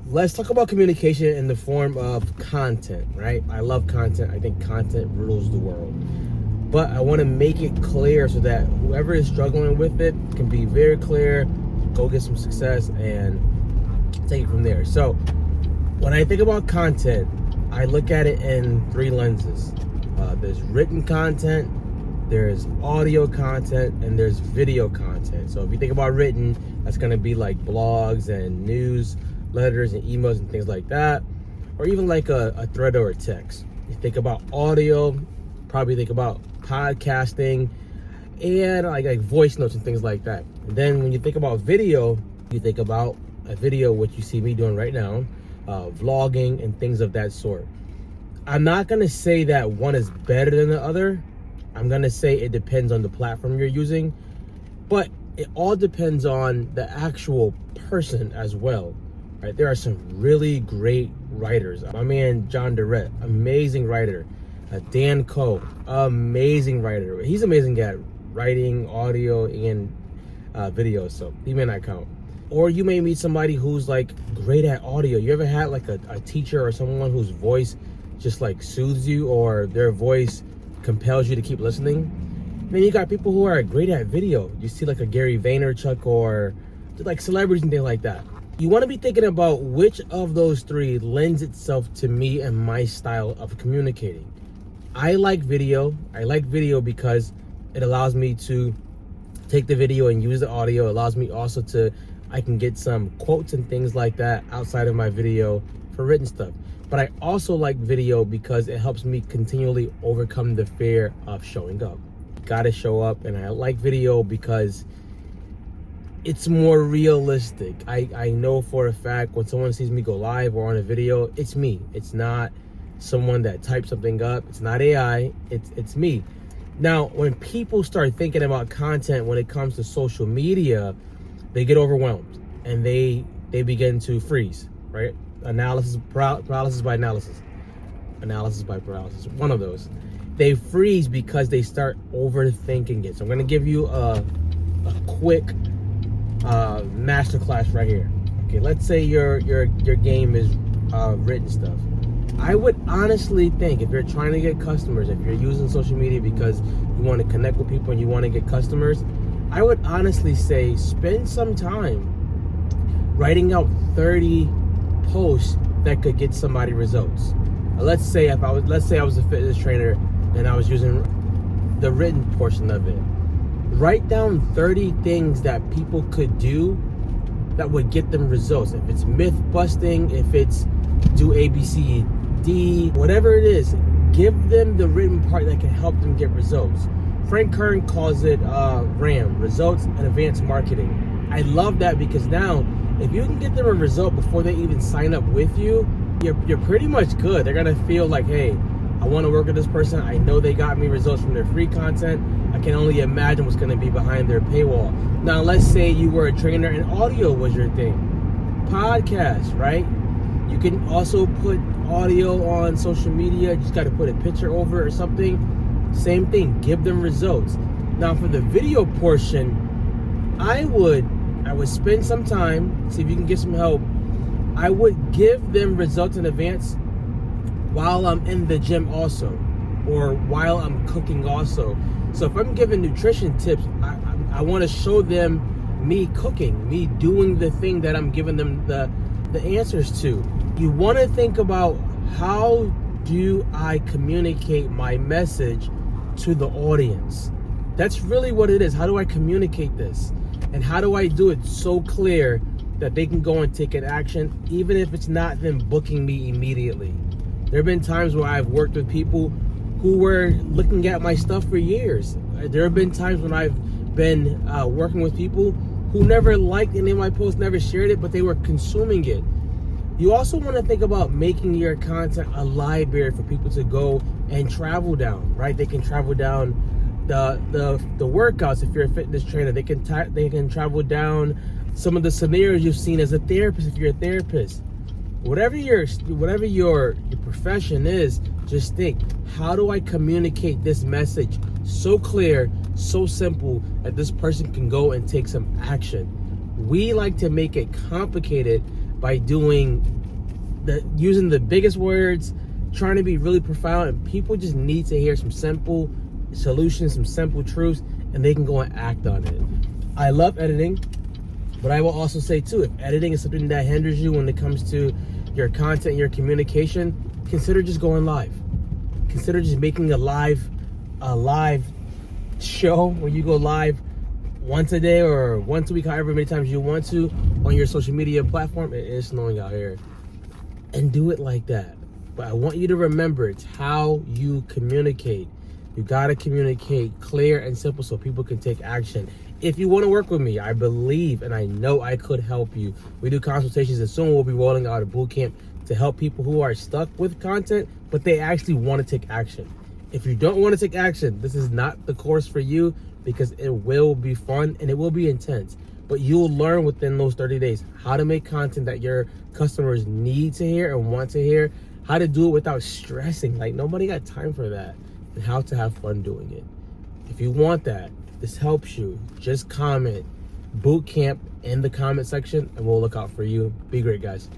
let's talk about communication in the form of content, right? I love content. I think content rules the world. But I want to make it clear so that whoever is struggling with it can be very clear, go get some success, and take it from there. So when I think about content, I look at it in three lenses. There's written content, there's audio content, and there's video content. So if you think about written, that's going to be like blogs and newsletters and emails and things like that, or even like a thread or a text. You think about audio, probably think about podcasting and like voice notes and things like that. And then when you think about video, you think about a video, which you see me doing right now, vlogging and things of that sort. I'm not going to say that one is better than the other. I'm going to say it depends on the platform you're using, but it all depends on the actual person as well, right? There are some really great writers. My man, John Durrett, amazing writer. Dan Coe, amazing writer. He's amazing at writing, audio, and video, so he may not count. Or you may meet somebody who's like great at audio. You ever had like a teacher or someone whose voice just like soothes you, or their voice compels you to keep listening? Then you got people who are great at video. You see like a Gary Vaynerchuk or like celebrities and things like that. You want to be thinking about which of those three lends itself to me and my style of communicating. I like video. I like video because it allows me to take the video and use the audio. It allows me also I can get some quotes and things like that outside of my video for written stuff. But I also like video because it helps me continually overcome the fear of showing up. Gotta show up. And I like video because it's more realistic. I know for a fact when someone sees me go live or on a video, it's me. It's not someone that types something up. It's not AI. It's me. Now, when people start thinking about content when it comes to social media, they get overwhelmed and they begin to freeze, right? Paralysis by analysis. Analysis by paralysis. One of those. They freeze because they start overthinking it. So I'm going to give you a quick masterclass right here. Okay, let's say your game is written stuff. I would honestly think if you're trying to get customers, if you're using social media because you want to connect with people and you want to get customers, I would honestly say spend some time writing out 30 posts that could get somebody results. Let's say I was a fitness trainer and I was using the written portion of it. Write down 30 things that people could do that would get them results. If it's myth busting, if it's do A, B, C, D, whatever it is, give them the written part that can help them get results. Frank Kern calls it RAM, results and advanced marketing. I love that because now if you can get them a result before they even sign up with you, you're pretty much good. They're gonna feel like, hey, I want to work with this person. I know they got me results from their free content. I can only imagine what's gonna be behind their paywall. Now, let's say you were a trainer and audio was your thing. Podcast, right? You can also put audio on social media. You just got to put a picture over it or something. Same thing. Give them results. Now, for the video portion, I would spend some time, see if you can get some help. I would give them results in advance while I'm in the gym also, or while I'm cooking also. So if I'm giving nutrition tips, I want to show them me cooking, me doing the thing that I'm giving them the answers to. You want to think about, how do I communicate my message to the audience? That's really what it is. How do I communicate this? And how do I do it so clear that they can go and take an action, even if it's not them booking me immediately? There have been times where I've worked with people who were looking at my stuff for years. There have been times when I've been working with people who never liked any of my posts, never shared it, but they were consuming it. You also want to think about making your content a library for people to go and travel down, right? They can travel down the workouts. If you're a fitness trainer, they can travel down some of the scenarios you've seen as a therapist. If you're a therapist, whatever your profession is, just think, how do I communicate this message so clear, so simple that this person can go and take some action? We like to make it complicated by using the biggest words, trying to be really profound, and people just need to hear some simple solutions, some simple truths, and they can go and act on it. I love editing, but I will also say too, if editing is something that hinders you when it comes to your content, your communication, consider just going live. Consider just making a live show where you go live once a day or once a week, however many times you want to, on your social media platform. It is snowing out here. And do it like that. But I want you to remember, it's how you communicate. You gotta communicate clear and simple so people can take action. If you want to work with me, I believe and I know I could help you. We do consultations, and soon we'll be rolling out a boot camp to help people who are stuck with content, but they actually want to take action. If you don't want to take action, this is not the course for you, because it will be fun and it will be intense. But you'll learn within those 30 days how to make content that your customers need to hear and want to hear, how to do it without stressing. Like, nobody got time for that, and how to have fun doing it. If you want that, this helps you, just comment boot camp in the comment section and we'll look out for you. Be great, guys.